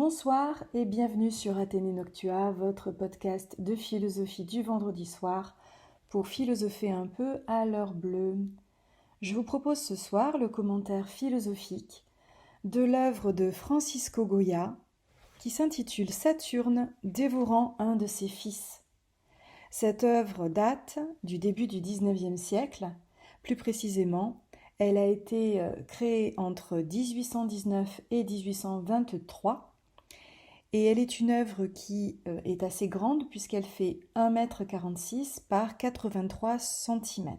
Bonsoir et bienvenue sur Athénée Noctua, votre podcast de philosophie du vendredi soir pour philosopher un peu à l'heure bleue. Je vous propose ce soir le commentaire philosophique de l'œuvre de Francisco Goya qui s'intitule Saturne dévorant un de ses fils. Cette œuvre date du début du XIXe siècle, plus précisément, elle a été créée entre 1819 et 1823 et elle est une œuvre qui est assez grande puisqu'elle fait 1,46 m par 83 cm.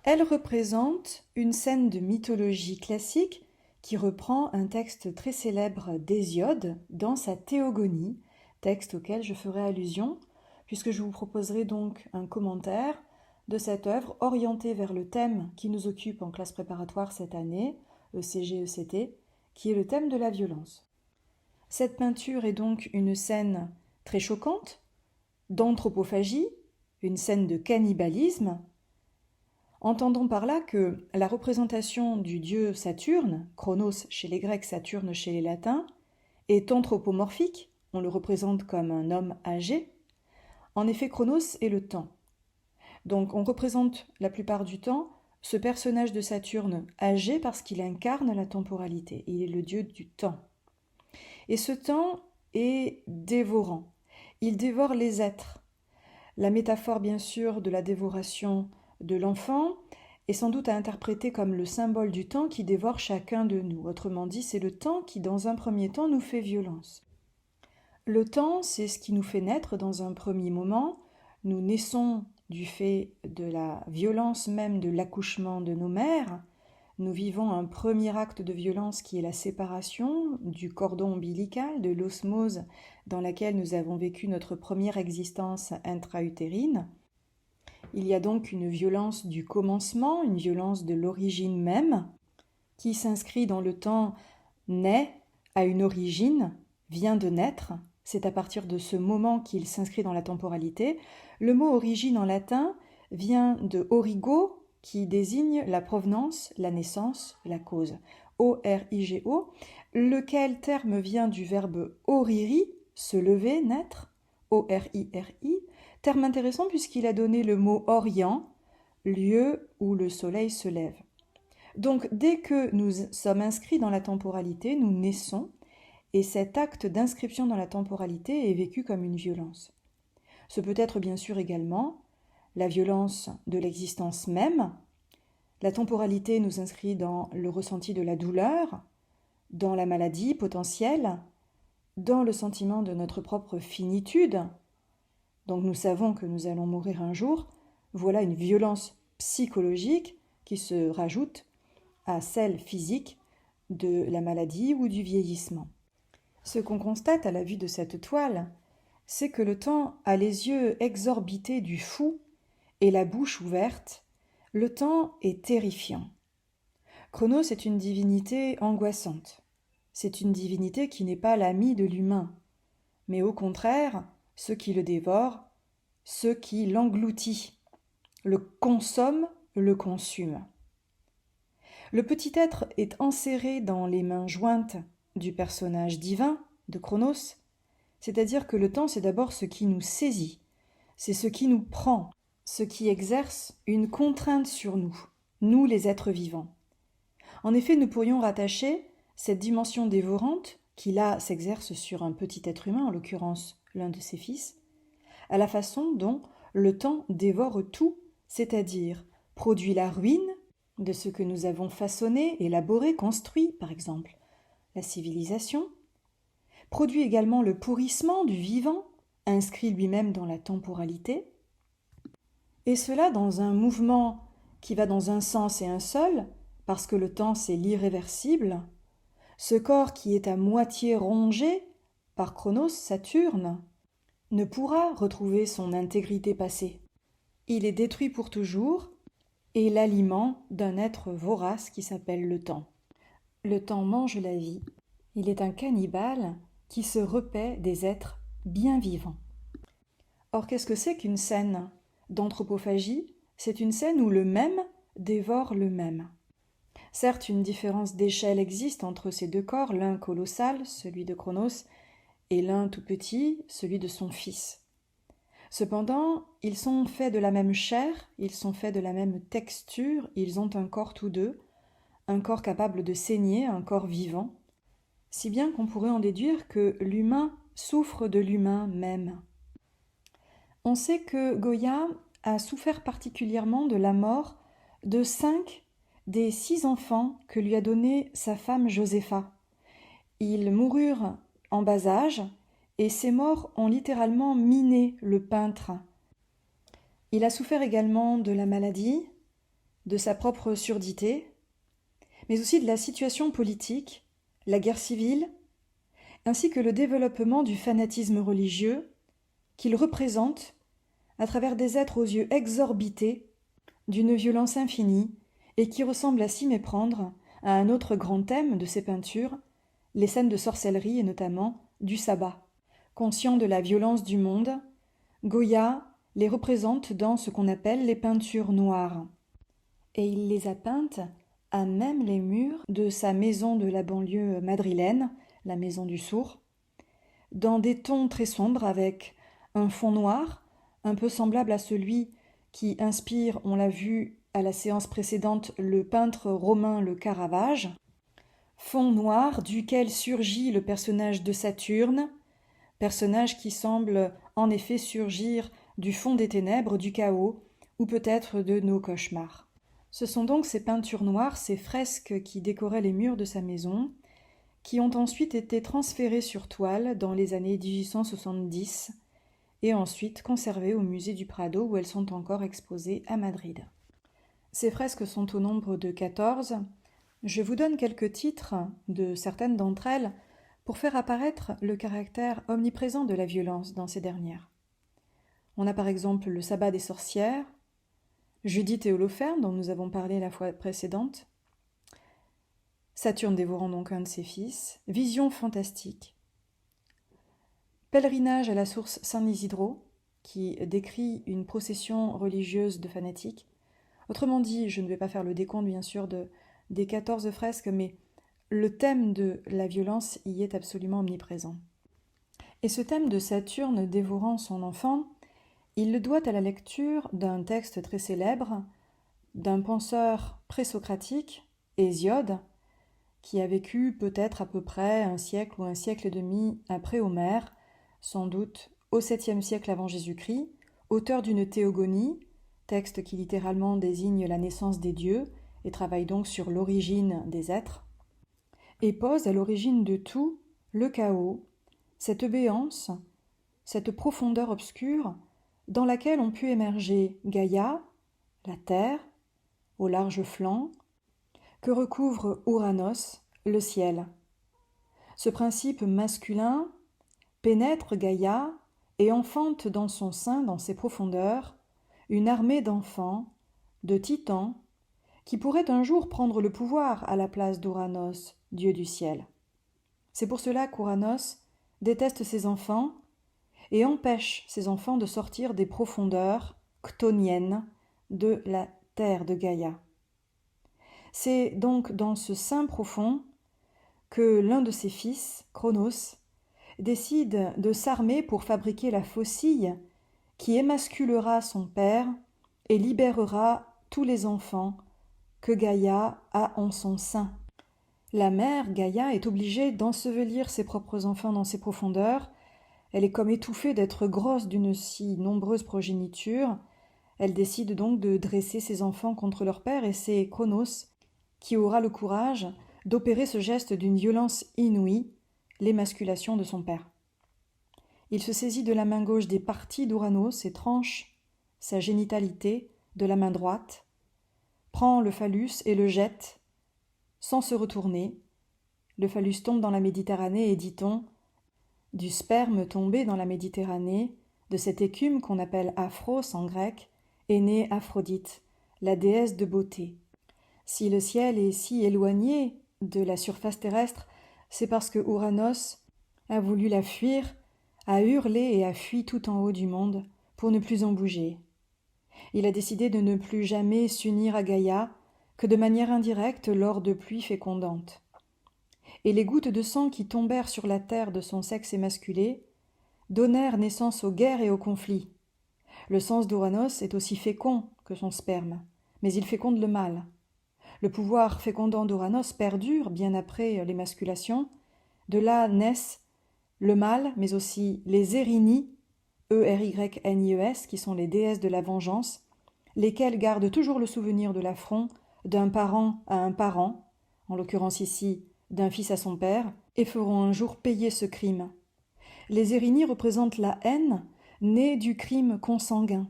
Elle représente une scène de mythologie classique qui reprend un texte très célèbre d'Hésiode dans sa Théogonie, texte auquel je ferai allusion puisque je vous proposerai donc un commentaire de cette œuvre orientée vers le thème qui nous occupe en classe préparatoire cette année, ECG-ECT, qui est le thème de la violence. Cette peinture est donc une scène très choquante, d'anthropophagie, une scène de cannibalisme. Entendons par là que la représentation du dieu Saturne, Chronos chez les Grecs, Saturne chez les Latins, est anthropomorphique, on le représente comme un homme âgé. En effet, Chronos est le temps. Donc on représente la plupart du temps ce personnage de Saturne âgé parce qu'il incarne la temporalité, il est le dieu du temps. Et ce temps est dévorant, il dévore les êtres. La métaphore bien sûr de la dévoration de l'enfant est sans doute à interpréter comme le symbole du temps qui dévore chacun de nous. Autrement dit, c'est le temps qui dans un premier temps nous fait violence. Le temps, c'est ce qui nous fait naître dans un premier moment. Nous naissons du fait de la violence même de l'accouchement de nos mères. Nous vivons un premier acte de violence qui est la séparation du cordon ombilical, de l'osmose dans laquelle nous avons vécu notre première existence intra-utérine. Il y a donc une violence du commencement, une violence de l'origine même, qui s'inscrit dans le temps, naît à une origine, vient de naître. C'est à partir de ce moment qu'il s'inscrit dans la temporalité. Le mot origine en latin vient de origo, qui désigne la provenance, la naissance, la cause. O-R-I-G-O, lequel terme vient du verbe oriri, se lever, naître, O-R-I-R-I, terme intéressant puisqu'il a donné le mot orient, lieu où le soleil se lève. Donc dès que nous sommes inscrits dans la temporalité, nous naissons, et cet acte d'inscription dans la temporalité est vécu comme une violence. Ce peut être bien sûr également la violence de l'existence même. La temporalité nous inscrit dans le ressenti de la douleur, dans la maladie potentielle, dans le sentiment de notre propre finitude. Donc nous savons que nous allons mourir un jour. Voilà une violence psychologique qui se rajoute à celle physique de la maladie ou du vieillissement. Ce qu'on constate à la vue de cette toile, c'est que le temps a les yeux exorbités du fou et la bouche ouverte. Le temps est terrifiant. Chronos est une divinité angoissante. C'est une divinité qui n'est pas l'ami de l'humain, mais au contraire, ce qui le dévore, ce qui l'engloutit, le consomme, le consume. Le petit être est enserré dans les mains jointes du personnage divin de Chronos, c'est-à-dire que le temps, c'est d'abord ce qui nous saisit, c'est ce qui nous prend, ce qui exerce une contrainte sur nous, nous les êtres vivants. En effet, nous pourrions rattacher cette dimension dévorante, qui là s'exerce sur un petit être humain, en l'occurrence l'un de ses fils, à la façon dont le temps dévore tout, c'est-à-dire produit la ruine de ce que nous avons façonné, élaboré, construit, par exemple, la civilisation, produit également le pourrissement du vivant, inscrit lui-même dans la temporalité, et cela dans un mouvement qui va dans un sens et un seul, parce que le temps c'est l'irréversible, ce corps qui est à moitié rongé par Chronos, Saturne, ne pourra retrouver son intégrité passée. Il est détruit pour toujours, et l'aliment d'un être vorace qui s'appelle le temps. Le temps mange la vie. Il est un cannibale qui se repaît des êtres bien vivants. Or, qu'est-ce que c'est qu'une scène d'anthropophagie ? C'est une scène où le même dévore le même. Certes, une différence d'échelle existe entre ces deux corps, l'un colossal, celui de Cronos, et l'un tout petit, celui de son fils. Cependant, ils sont faits de la même chair, ils sont faits de la même texture, ils ont un corps tous deux, un corps capable de saigner, un corps vivant, si bien qu'on pourrait en déduire que l'humain souffre de l'humain même. On sait que Goya a souffert particulièrement de la mort de 5 des 6 enfants que lui a donnés sa femme Josépha. Ils moururent en bas âge et ces morts ont littéralement miné le peintre. Il a souffert également de la maladie, de sa propre surdité, mais aussi de la situation politique, la guerre civile, ainsi que le développement du fanatisme religieux qu'il représente à travers des êtres aux yeux exorbités, d'une violence infinie, et qui ressemblent à s'y méprendre à un autre grand thème de ses peintures, les scènes de sorcellerie et notamment du sabbat. Conscient de la violence du monde, Goya les représente dans ce qu'on appelle les peintures noires. Et il les a peintes à même les murs de sa maison de la banlieue madrilène, la maison du sourd, dans des tons très sombres avec un fond noir, un peu semblable à celui qui inspire, on l'a vu à la séance précédente, le peintre romain le Caravage, fond noir duquel surgit le personnage de Saturne, personnage qui semble en effet surgir du fond des ténèbres, du chaos, ou peut-être de nos cauchemars. Ce sont donc ces peintures noires, ces fresques qui décoraient les murs de sa maison, qui ont ensuite été transférées sur toile dans les années 1870 et ensuite conservées au musée du Prado où elles sont encore exposées à Madrid. Ces fresques sont au nombre de 14. Je vous donne quelques titres de certaines d'entre elles pour faire apparaître le caractère omniprésent de la violence dans ces dernières. On a par exemple le sabbat des sorcières, Judith et Holoferne dont nous avons parlé la fois précédente, Saturne dévorant donc un de ses fils, Vision fantastique, Pèlerinage à la source Saint-Isidro, qui décrit une procession religieuse de fanatiques. Autrement dit, je ne vais pas faire le décompte bien sûr des 14 fresques, mais le thème de la violence y est absolument omniprésent. Et ce thème de Saturne dévorant son enfant, il le doit à la lecture d'un texte très célèbre d'un penseur présocratique, Hésiode, qui a vécu peut-être à peu près un siècle ou un siècle et demi après Homère, sans doute au 7e siècle avant Jésus-Christ, auteur d'une théogonie, texte qui littéralement désigne la naissance des dieux et travaille donc sur l'origine des êtres, et pose à l'origine de tout le chaos, cette béance, cette profondeur obscure dans laquelle ont pu émerger Gaïa, la terre, au large flanc, que recouvre Ouranos, le ciel. Ce principe masculin pénètre Gaïa et enfante dans son sein, dans ses profondeurs, une armée d'enfants, de titans, qui pourraient un jour prendre le pouvoir à la place d'Ouranos, dieu du ciel. C'est pour cela qu'Ouranos déteste ses enfants et empêche ses enfants de sortir des profondeurs chtoniennes de la terre de Gaïa. C'est donc dans ce sein profond que l'un de ses fils, Cronos, décide de s'armer pour fabriquer la faucille qui émasculera son père et libérera tous les enfants que Gaïa a en son sein. La mère, Gaïa, est obligée d'ensevelir ses propres enfants dans ses profondeurs. Elle est comme étouffée d'être grosse d'une si nombreuse progéniture. Elle décide donc de dresser ses enfants contre leur père et c'est Cronos qui aura le courage d'opérer ce geste d'une violence inouïe, l'émasculation de son père. Il se saisit de la main gauche des parties d'Ouranos et tranche sa génitalité de la main droite, prend le phallus et le jette sans se retourner. Le phallus tombe dans la Méditerranée et, dit-on, du sperme tombé dans la Méditerranée, de cette écume qu'on appelle Aphros en grec, est née Aphrodite, la déesse de beauté. Si le ciel est si éloigné de la surface terrestre, c'est parce que Ouranos a voulu la fuir, a hurlé et a fui tout en haut du monde pour ne plus en bouger. Il a décidé de ne plus jamais s'unir à Gaïa, que de manière indirecte lors de pluies fécondantes. Et les gouttes de sang qui tombèrent sur la terre de son sexe émasculé donnèrent naissance aux guerres et aux conflits. Le sens d'Ouranos est aussi fécond que son sperme, mais il féconde le mâle. Le pouvoir fécondant d'Ouranos perdure bien après l'émasculation. De là naissent le mâle, mais aussi les Érinies, E-R-Y-N-I-E-S, qui sont les déesses de la vengeance, lesquelles gardent toujours le souvenir de l'affront d'un parent à un parent, en l'occurrence ici d'un fils à son père, et feront un jour payer ce crime. Les Érinies représentent la haine née du crime consanguin,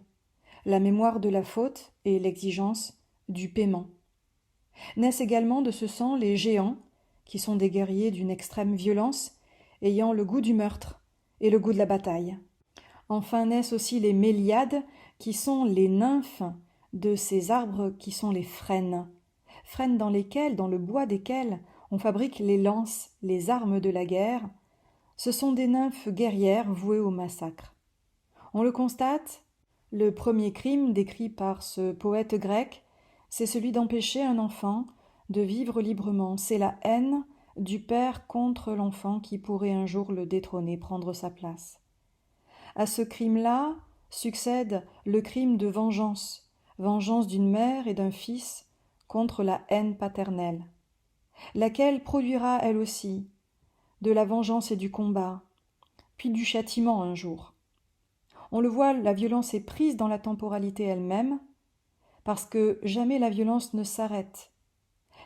la mémoire de la faute et l'exigence du paiement. Naissent également de ce sang les géants, qui sont des guerriers d'une extrême violence, ayant le goût du meurtre et le goût de la bataille. Enfin naissent aussi les Méliades, qui sont les nymphes de ces arbres qui sont les frênes, frênes dans le bois desquels on fabrique les lances, les armes de la guerre. Ce sont des nymphes guerrières vouées au massacre. On le constate, le premier crime décrit par ce poète grec, c'est celui d'empêcher un enfant de vivre librement. C'est la haine du père contre l'enfant qui pourrait un jour le détrôner, prendre sa place. À ce crime-là succède le crime de vengeance, vengeance d'une mère et d'un fils contre la haine paternelle, laquelle produira elle aussi de la vengeance et du combat, puis du châtiment un jour. On le voit, la violence est prise dans la temporalité elle-même, parce que jamais la violence ne s'arrête.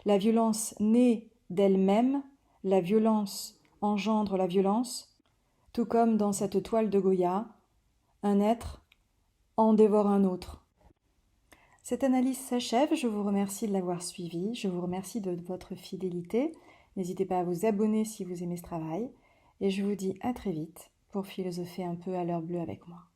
La violence naît d'elle-même, la violence engendre la violence, tout comme dans cette toile de Goya, un être en dévore un autre. Cette analyse s'achève, je vous remercie de l'avoir suivie, je vous remercie de votre fidélité. N'hésitez pas à vous abonner si vous aimez ce travail, et je vous dis à très vite pour philosopher un peu à l'heure bleue avec moi.